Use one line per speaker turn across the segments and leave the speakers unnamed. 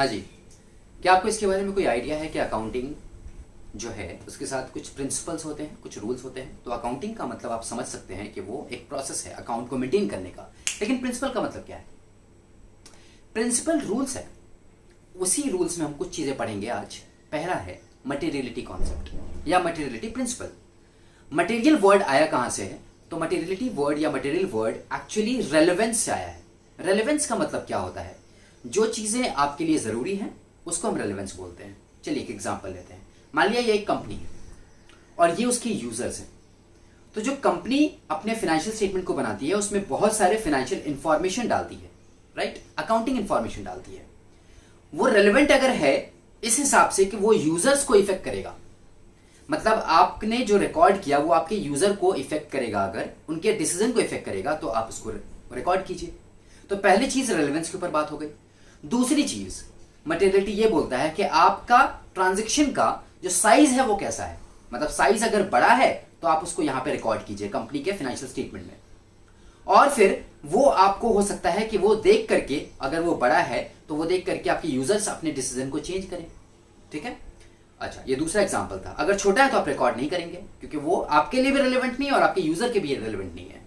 हाँ जी, क्या आपको इसके बारे में कोई आइडिया है कि अकाउंटिंग जो है उसके साथ कुछ प्रिंसिपल्स होते हैं, कुछ रूल्स होते हैं। तो अकाउंटिंग का मतलब आप समझ सकते हैं कि वो एक प्रोसेस है अकाउंट को मेंटेन करने का। लेकिन प्रिंसिपल का मतलब क्या है? प्रिंसिपल रूल्स है। उसी रूल्स में हम कुछ चीजें पढ़ेंगे आज। पहला है मटेरियलिटी कॉन्सेप्ट या मटेरियलिटी प्रिंसिपल। मटेरियल वर्ड आया कहां से है? तो मटेरियलिटी वर्ड या मटेरियल वर्ड एक्चुअली रेलेवेंस से आया है। रेलेवेंस का मतलब क्या होता है? जो चीजें आपके लिए जरूरी हैं उसको हम रेलेवेंस बोलते हैं। चलिए एक एग्जांपल लेते हैं। मान लिया ये एक कंपनी है और ये उसके यूजर्स हैं। तो जो कंपनी अपने फाइनेंशियल स्टेटमेंट को बनाती है उसमें बहुत सारे फाइनेंशियल इंफॉर्मेशन डालती है, राइट? अकाउंटिंग इंफॉर्मेशन डालती है। वो रेलेवेंट अगर है इस हिसाब से कि वो यूजर्स को इफेक्ट करेगा, मतलब आपने जो रिकॉर्ड किया वो आपके यूजर को इफेक्ट करेगा, अगर उनके डिसीजन को इफेक्ट करेगा तो आप उसको रिकॉर्ड कीजिए। तो पहली चीज रेलेवेंस के ऊपर बात हो गई। दूसरी चीज मटेरियलिटी ये बोलता है कि आपका ट्रांजैक्शन का जो साइज है वो कैसा है। मतलब साइज अगर बड़ा है तो आप उसको यहां पे रिकॉर्ड कीजिए कंपनी के फाइनेंशियल स्टेटमेंट में। और फिर वो आपको हो सकता है कि वो देख करके, अगर वो बड़ा है तो वो देख करके आपके यूजर्स अपने डिसीजन को चेंज करें। ठीक है? अच्छा, ये दूसरा एग्जांपल था। अगर छोटा है तो आप रिकॉर्ड नहीं करेंगे क्योंकि वो आपके लिए भी रेलेवेंट नहीं है और आपके यूजर के भी रेलेवेंट नहीं है।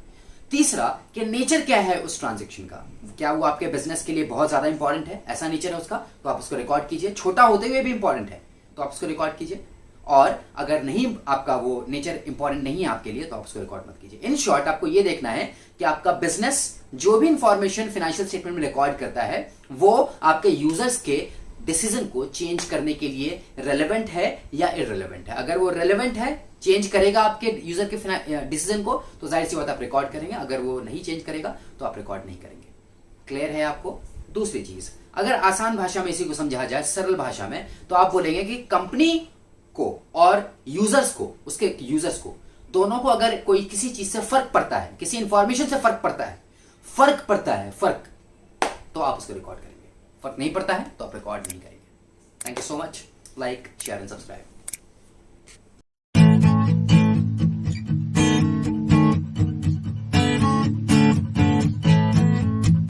तीसरा कि नेचर क्या है उस ट्रांजैक्शन का, क्या वो आपके बिजनेस के लिए बहुत ज्यादा इंपॉर्टेंट है, ऐसा नेचर है उसका, तो आप उसको रिकॉर्ड कीजिए। छोटा होते हुए भी इंपॉर्टेंट है तो आप उसको रिकॉर्ड कीजिए। और अगर नहीं, आपका वो नेचर इंपॉर्टेंट नहीं है आपके लिए, तो आप उसको रिकॉर्ड मत कीजिए। इन शॉर्ट आपको ये देखना है कि आपका बिजनेस जो भी इंफॉर्मेशन फाइनेंशियल स्टेटमेंट में रिकॉर्ड करता है वो आपके यूजर्स के डिसीजन को चेंज करने के लिए रेलेवेंट है या इररेलेवेंट है। अगर वो रेलेवेंट है, चेंज करेगा आपके यूजर के डिसीजन को, तो जाहिर सी बात आप रिकॉर्ड करेंगे। अगर वो नहीं चेंज करेगा तो आप रिकॉर्ड नहीं करेंगे। क्लियर है आपको? दूसरी चीज, अगर आसान भाषा में इसी को समझा जाए, सरल भाषा में, तो आप बोलेंगे कि कंपनी को और यूजर्स को, उसके यूजर्स को, दोनों को अगर कोई किसी चीज से फर्क पड़ता है, किसी इंफॉर्मेशन से फर्क पड़ता है, तो आप उसको रिकॉर्ड करेंगे। फर्क नहीं पड़ता है तो आप रिकॉर्ड नहीं करेंगे। Thank you so much. Like, share and subscribe.